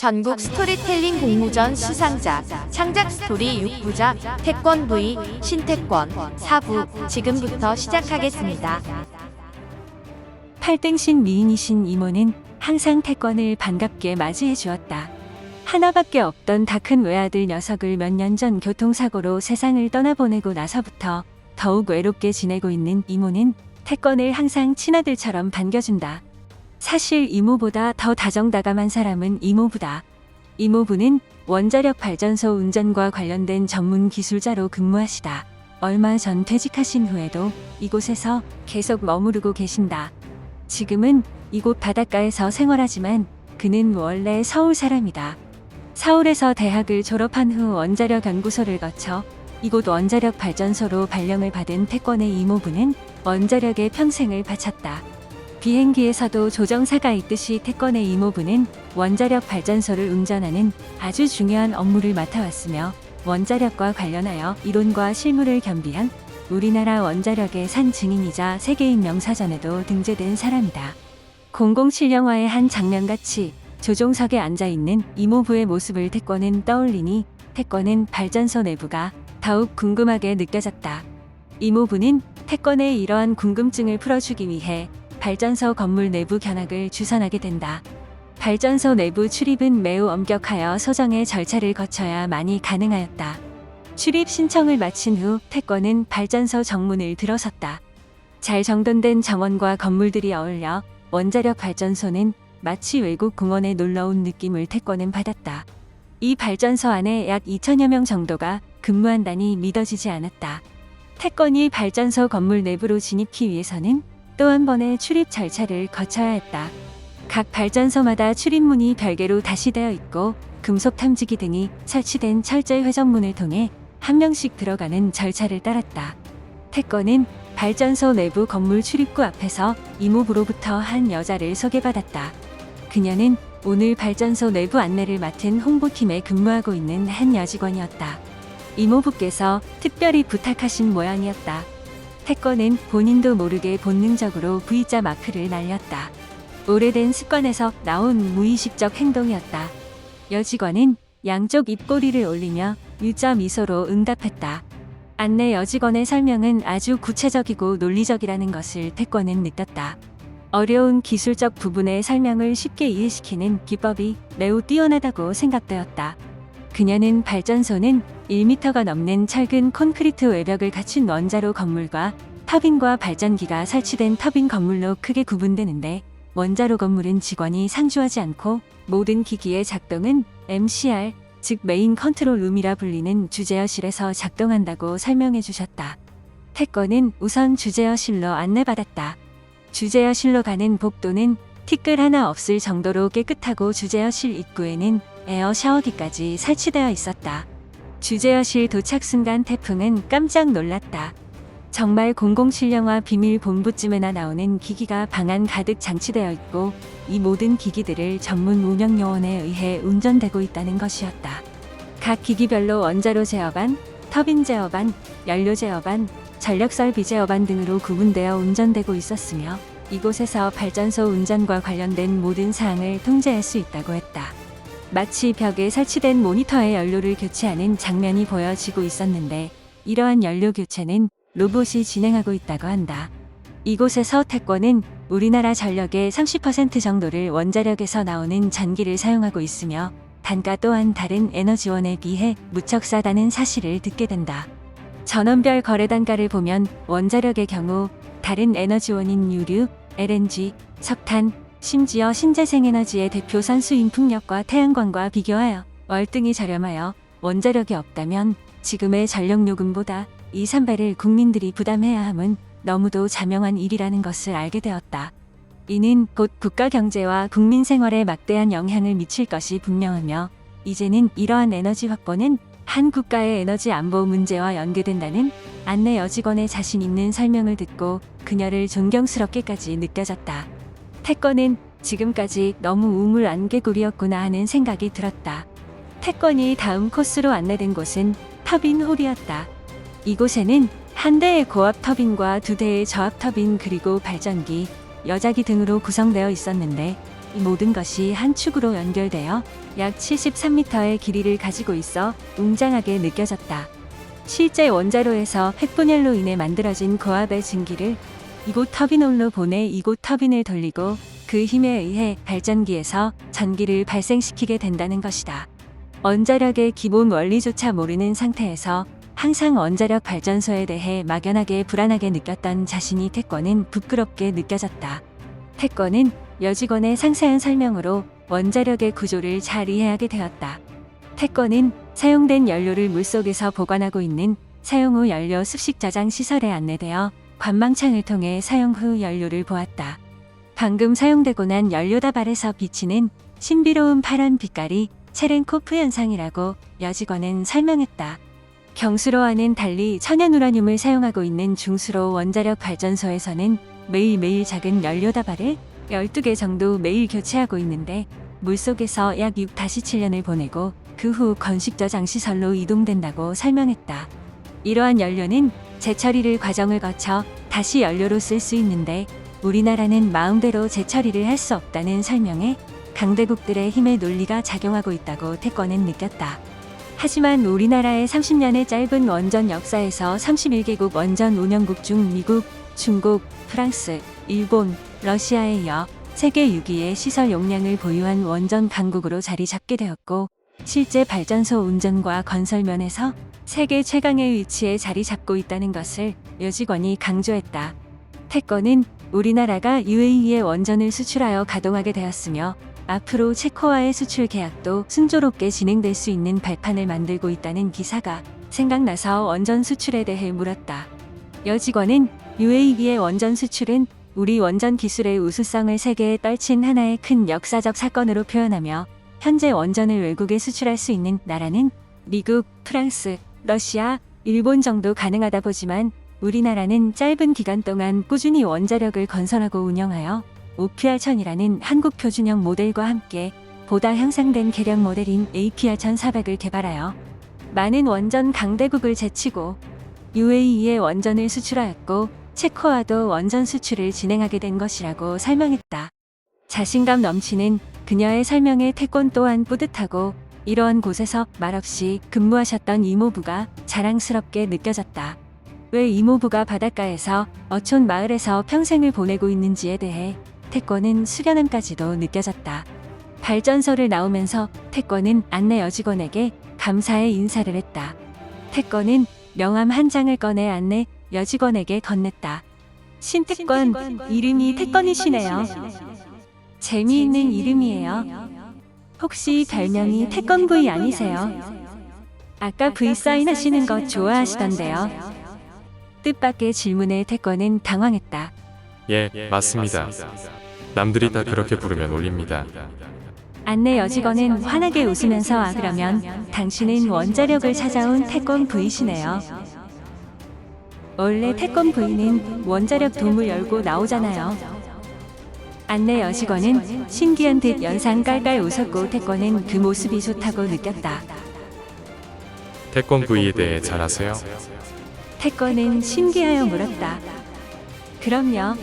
전국 스토리텔링 공모전 수상작 창작 스토리 6부작 태권 V 신태권 4부 지금부터 시작하겠습니다. 8등신 미인이신 이모는 항상 태권을 반갑게 맞이해 주었다. 하나밖에 없던 다 큰 외아들 녀석을 몇 년 전 교통사고로 세상을 떠나보내고 나서부터 더욱 외롭게 지내고 있는 이모는 태권을 항상 친아들처럼 반겨준다. 사실 이모보다 더 다정다감한 사람은 이모부다. 이모부는 원자력 발전소 운전과 관련된 전문 기술자로 근무하시다. 얼마 전 퇴직하신 후에도 이곳에서 계속 머무르고 계신다. 지금은 이곳 바닷가에서 생활하지만 그는 원래 서울 사람이다. 서울에서 대학을 졸업한 후 원자력 연구소를 거쳐 이곳 원자력 발전소로 발령을 받은 태권의 이모부는 원자력에 평생을 바쳤다. 비행기에서도 조정사가 있듯이 태권의 이모부는 원자력 발전소를 운전하는 아주 중요한 업무를 맡아왔으며 원자력과 관련하여 이론과 실무를 겸비한 우리나라 원자력의 산 증인이자 세계인 명사전에도 등재된 사람이다. 007 영화의 한 장면같이 조종석에 앉아있는 이모부의 모습을 태권은 떠올리니 태권은 발전소 내부가 더욱 궁금하게 느껴졌다. 이모부는 태권의 이러한 궁금증을 풀어주기 위해 발전소 건물 내부 견학을 주선하게 된다. 발전소 내부 출입은 매우 엄격하여 소정의 절차를 거쳐야 많이 가능하였다. 출입 신청을 마친 후 태권은 발전소 정문을 들어섰다. 잘 정돈된 정원과 건물들이 어울려 원자력 발전소는 마치 외국 공원에 놀러온 느낌을 태권은 받았다. 이 발전소 안에 약 2,000여 명 정도가 근무한다니 믿어지지 않았다. 태권이 발전소 건물 내부로 진입하기 위해서는 또 한 번의 출입 절차를 거쳐야 했다. 각 발전소마다 출입문이 별개로 다시되어 있고 금속 탐지기 등이 설치된 철제 회전문을 통해 한 명씩 들어가는 절차를 따랐다. 태권은 발전소 내부 건물 출입구 앞에서 이모부로부터 한 여자를 소개받았다. 그녀는 오늘 발전소 내부 안내를 맡은 홍보팀에 근무하고 있는 한 여직원이었다. 이모부께서 특별히 부탁하신 모양이었다. 태권은 본인도 모르게 본능적으로 V자 마크를 날렸다. 오래된 습관에서 나온 무의식적 행동이었다. 여직원은 양쪽 입꼬리를 올리며 U자 미소로 응답했다. 안내 여직원의 설명은 아주 구체적이고 논리적이라는 것을 태권은 느꼈다. 어려운 기술적 부분의 설명을 쉽게 이해시키는 기법이 매우 뛰어나다고 생각되었다. 그녀는 발전소는 1m가 넘는 철근 콘크리트 외벽을 갖춘 원자로 건물과 터빈과 발전기가 설치된 터빈 건물로 크게 구분되는데 원자로 건물은 직원이 상주하지 않고 모든 기기의 작동은 MCR, 즉 메인 컨트롤 룸이라 불리는 주제어실에서 작동한다고 설명해 주셨다. 태권은 우선 주제어실로 안내받았다. 주제어실로 가는 복도는 티끌 하나 없을 정도로 깨끗하고 주제어실 입구에는 에어 샤워기까지 설치되어 있었다. 주제어실 도착 순간 태풍은 깜짝 놀랐다. 정말 007 영화 비밀 본부쯤에나 나오는 기기가 방 안 가득 장치되어 있고 이 모든 기기들을 전문 운영 요원에 의해 운전되고 있다는 것이었다. 각 기기별로 원자로 제어반, 터빈 제어반, 연료 제어반, 전력 설비 제어반 등으로 구분되어 운전되고 있었으며 이곳에서 발전소 운전과 관련된 모든 사항을 통제할 수 있다고 했다. 마치 벽에 설치된 모니터에 연료를 교체하는 장면이 보여지고 있었는데 이러한 연료 교체는 로봇이 진행하고 있다고 한다. 이곳에서 태권은 우리나라 전력의 30% 정도를 원자력에서 나오는 전기를 사용하고 있으며 단가 또한 다른 에너지원에 비해 무척 싸다는 사실을 듣게 된다. 전원별 거래 단가를 보면 원자력의 경우 다른 에너지원인 유류, LNG, 석탄, 심지어 신재생에너지의 대표 선수인 풍력과 태양광과 비교하여 월등히 저렴하여 원자력이 없다면 지금의 전력요금보다 2, 3배를 국민들이 부담해야 함은 너무도 자명한 일이라는 것을 알게 되었다. 이는 곧 국가 경제와 국민 생활에 막대한 영향을 미칠 것이 분명하며 이제는 이러한 에너지 확보는 한 국가의 에너지 안보 문제와 연계된다는 안내 여직원의 자신 있는 설명을 듣고 그녀를 존경스럽게까지 느껴졌다. 태권은 지금까지 너무 우물 안개구리였구나 하는 생각이 들었다. 태권이 다음 코스로 안내된 곳은 터빈 홀이었다. 이곳에는 한 대의 고압 터빈과 두 대의 저압 터빈 그리고 발전기, 여자기 등으로 구성되어 있었는데 이 모든 것이 한 축으로 연결되어 약 73m의 길이를 가지고 있어 웅장하게 느껴졌다. 실제 원자로에서 핵분열로 인해 만들어진 고압의 증기를 이곳 터빈홀로 보내 이곳 터빈을 돌리고 그 힘에 의해 발전기에서 전기를 발생시키게 된다는 것이다. 원자력의 기본 원리조차 모르는 상태에서 항상 원자력 발전소에 대해 막연하게 불안하게 느꼈던 자신이 태권은 부끄럽게 느껴졌다. 태권은 여직원의 상세한 설명으로 원자력의 구조를 잘 이해하게 되었다. 태권은 사용된 연료를 물속에서 보관하고 있는 사용 후 연료 습식 저장 시설에 안내되어 관망창을 통해 사용 후 연료를 보았다. 방금 사용되고 난 연료 다발에서 비치는 신비로운 파란 빛깔이 체렌코프 현상이라고 여직원은 설명했다. 경수로와는 달리 천연 우라늄을 사용하고 있는 중수로 원자력 발전소에서는 매일매일 작은 연료 다발을 12개 정도 매일 교체하고 있는데 물속에서 약 6-7년을 보내고 그 후 건식 저장 시설로 이동된다고 설명했다. 이러한 연료는 재처리를 과정을 거쳐 다시 연료로 쓸 수 있는데 우리나라는 마음대로 재처리를 할 수 없다는 설명에 강대국들의 힘의 논리가 작용하고 있다고 태권은 느꼈다. 하지만 우리나라의 30년의 짧은 원전 역사에서 31개국 원전 운영국 중 미국, 중국, 프랑스, 일본, 러시아에 이어 세계 6위의 시설 용량을 보유한 원전 강국으로 자리 잡게 되었고 실제 발전소 운전과 건설 면에서 세계 최강의 위치에 자리 잡고 있다는 것을 여직원이 강조했다. 태권은 우리나라가 UAE에 원전을 수출하여 가동하게 되었으며 앞으로 체코와의 수출 계약도 순조롭게 진행될 수 있는 발판을 만들고 있다는 기사가 생각나서 원전 수출에 대해 물었다. 여직원은 UAE의 원전 수출은 우리 원전 기술의 우수성을 세계에 떨친 하나의 큰 역사적 사건으로 표현하며 현재 원전을 외국에 수출할 수 있는 나라는 미국, 프랑스, 러시아, 일본 정도 가능하다 보지만 우리나라는 짧은 기간 동안 꾸준히 원자력을 건설하고 운영하여 OPR-1000이라는 한국 표준형 모델과 함께 보다 향상된 개량 모델인 APR-1400을 개발하여 많은 원전 강대국을 제치고 UAE에 원전을 수출하였고 체코와도 원전 수출을 진행하게 된 것이라고 설명했다. 자신감 넘치는 그녀의 설명에 태권 또한 뿌듯하고 이러한 곳에서 말없이 근무하셨던 이모부가 자랑스럽게 느껴졌다. 왜 이모부가 바닷가에서 어촌 마을에서 평생을 보내고 있는지에 대해 태권은 수련함까지도 느껴졌다. 발전소를 나오면서 태권은 안내 여직원에게 감사의 인사를 했다. 태권은 명함 한 장을 꺼내 안내 여직원에게 건넸다. 신태권, 이름이 태권이시네요. 재미있는 이름이에요. 혹시 별명이 태권 V 아니세요? 아까 V 사인 하시는 거 좋아하시던데요. 뜻밖의 질문에 태권은 당황했다. 예, 맞습니다. 남들이 다 그렇게 부르면 올립니다. 안내 여직원은 환하게 웃으면서 그러면 당신은 원자력을 찾아온 태권 V시네요. 원래 태권 V는 원자력 돔을 열고 나오잖아요. 안내 여직원은 신기한 듯 연상 깔깔 웃었고 태권은 그 모습이 좋다고 느꼈다. 태권 V에 대해 잘 아세요? 태권은 신기하여 물었다. 그럼요.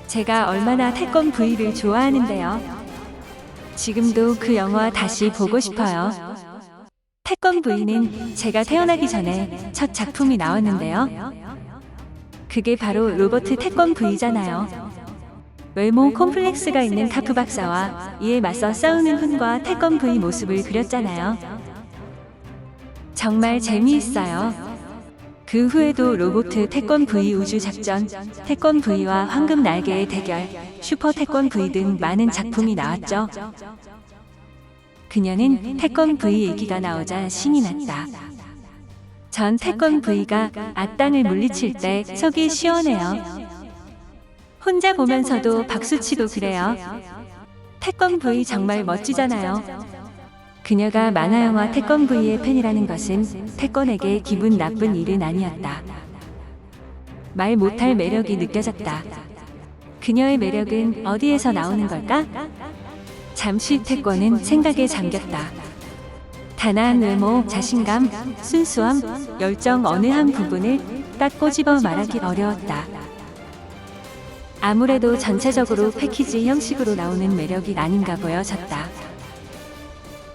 제가 얼마나 태권 V를 좋아하는데요. 지금도 그 영화 다시 보고 싶어요. 태권 V는 제가 태어나기 전에 첫 작품이 나왔는데요. 그게 바로 로버트 태권 V잖아요. 외모 콤플렉스가 있는 카프 박사와 이에 맞서 싸우는 훈과 태권 V 모습을 그렸잖아요. 정말 재미있어요. 그 후에도 로보트 태권 V 우주 작전, 태권 V와 황금 날개의 대결, 슈퍼 태권 V 등 많은 작품이 나왔죠. 그녀는 태권 V 얘기가 나오자 신이 났다. 전 태권 V가 악당을 물리칠 때 속이 시원해요. 혼자 보면서도 박수치고 그래요. 태권 V 정말 멋지잖아요. 그녀가 만화영화 태권 V의 팬이라는 것은 태권에게 기분 나쁜 일은 아니었다. 말 못할 매력이 느껴졌다. 그녀의 매력은 어디에서 나오는 걸까? 잠시 태권은 생각에 잠겼다. 단아한 외모, 자신감, 순수함, 열정 어느 한 부분을 딱 꼬집어 말하기 어려웠다. 아무래도 전체적으로 패키지 형식으로 나오는 매력이 아닌가 보여졌다.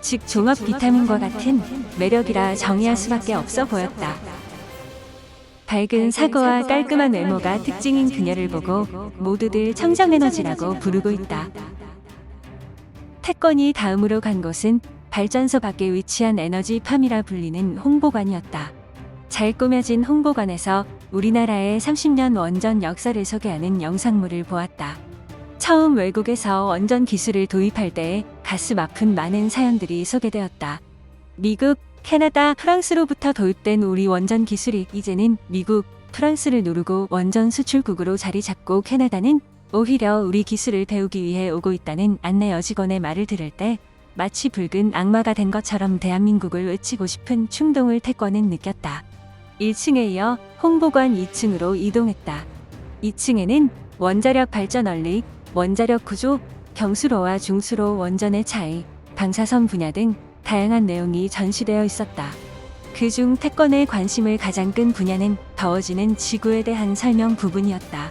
즉 종합 비타민과 같은 매력이라 정의할 수밖에 없어 보였다. 밝은 사고와 깔끔한 외모가 특징인 그녀를 보고 모두들 청정에너지라고 부르고 있다. 태권이 다음으로 간 곳은 발전소 밖에 위치한 에너지팜이라 불리는 홍보관이었다. 잘 꾸며진 홍보관에서 우리나라의 30년 원전 역사를 소개하는 영상물을 보았다. 처음 외국에서 원전 기술을 도입할 때에 가슴 아픈 많은 사연들이 소개되었다. 미국, 캐나다, 프랑스로부터 도입된 우리 원전 기술이 이제는 미국, 프랑스를 누르고 원전 수출국으로 자리 잡고 캐나다는 오히려 우리 기술을 배우기 위해 오고 있다는 안내 여직원의 말을 들을 때 마치 붉은 악마가 된 것처럼 대한민국을 외치고 싶은 충동을 태권은 느꼈다. 1층에 이어 홍보관 2층으로 이동했다. 2층에는 원자력 발전 원리, 원자력 구조, 경수로와 중수로 원전의 차이, 방사선 분야 등 다양한 내용이 전시되어 있었다. 그중 태권의 관심을 가장 끈 분야는 더워지는 지구에 대한 설명 부분이었다.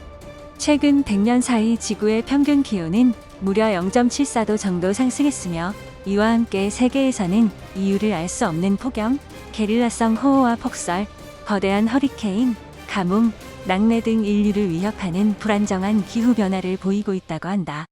최근 100년 사이 지구의 평균 기온은 무려 0.74도 정도 상승했으며 이와 함께 세계에서는 이유를 알 수 없는 폭염, 게릴라성 호우와 폭설, 거대한 허리케인, 가뭄, 낙뢰 등 인류를 위협하는 불안정한 기후변화를 보이고 있다고 한다.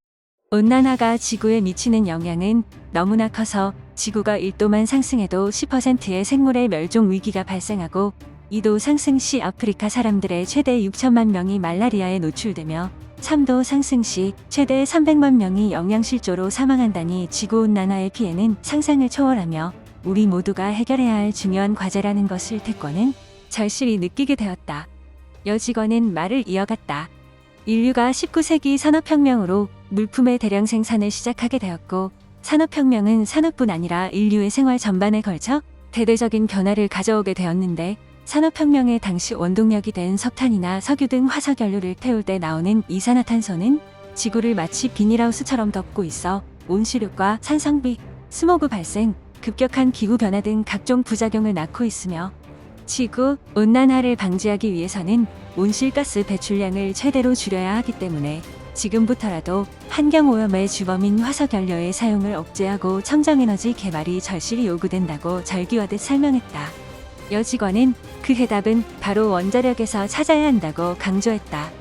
온난화가 지구에 미치는 영향은 너무나 커서 지구가 1도만 상승해도 10%의 생물의 멸종 위기가 발생하고 2도 상승 시 아프리카 사람들의 최대 6천만 명이 말라리아에 노출되며 3도 상승 시 최대 300만 명이 영양실조로 사망한다니 지구온난화의 피해는 상상을 초월하며 우리 모두가 해결해야 할 중요한 과제라는 것을 태권은 절실히 느끼게 되었다. 여직원은 말을 이어갔다. 인류가 19세기 산업혁명으로 물품의 대량 생산을 시작하게 되었고 산업혁명은 산업뿐 아니라 인류의 생활 전반에 걸쳐 대대적인 변화를 가져오게 되었는데 산업혁명의 당시 원동력이 된 석탄이나 석유 등 화석연료를 태울 때 나오는 이산화탄소는 지구를 마치 비닐하우스처럼 덮고 있어 온실효과, 산성비, 스모그 발생, 급격한 기후변화 등 각종 부작용을 낳고 있으며 지구 온난화를 방지하기 위해서는 온실가스 배출량을 최대로 줄여야 하기 때문에 지금부터라도 환경오염의 주범인 화석연료의 사용을 억제하고 청정에너지 개발이 절실히 요구된다고 절기하듯 설명했다. 여직원은 그 해답은 바로 원자력에서 찾아야 한다고 강조했다.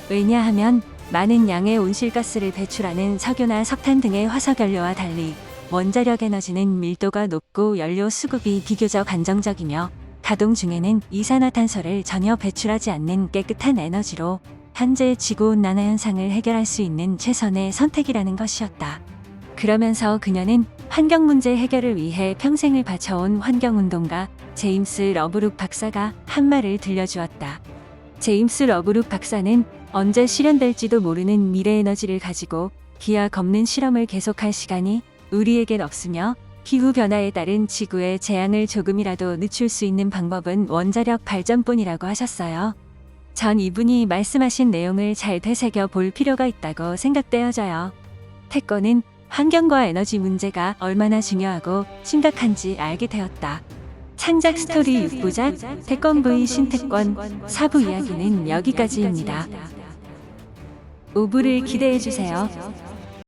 왜냐하면 많은 양의 온실가스를 배출하는 석유나 석탄 등의 화석연료와 달리 원자력 에너지는 밀도가 높고 연료 수급이 비교적 안정적이며 가동 중에는 이산화탄소를 전혀 배출하지 않는 깨끗한 에너지로 현재 지구온난화 현상을 해결할 수 있는 최선의 선택이라는 것이었다. 그러면서 그녀는 환경 문제 해결을 위해 평생을 바쳐온 환경운동가 제임스 러브룩 박사가 한 말을 들려주었다. 제임스 러브룩 박사는 언제 실현될지도 모르는 미래 에너지를 가지고 기약 없는 실험을 계속할 시간이 우리에겐 없으며 기후변화에 따른 지구의 재앙을 조금이라도 늦출 수 있는 방법은 원자력 발전뿐이라고 하셨어요. 전 이분이 말씀하신 내용을 잘 되새겨 볼 필요가 있다고 생각되어져요. 태권은 환경과 에너지 문제가 얼마나 중요하고 심각한지 알게 되었다. 창작 스토리 6부작 태권 V 신태권 4부 이야기는 여기까지입니다. 5부를 기대해주세요.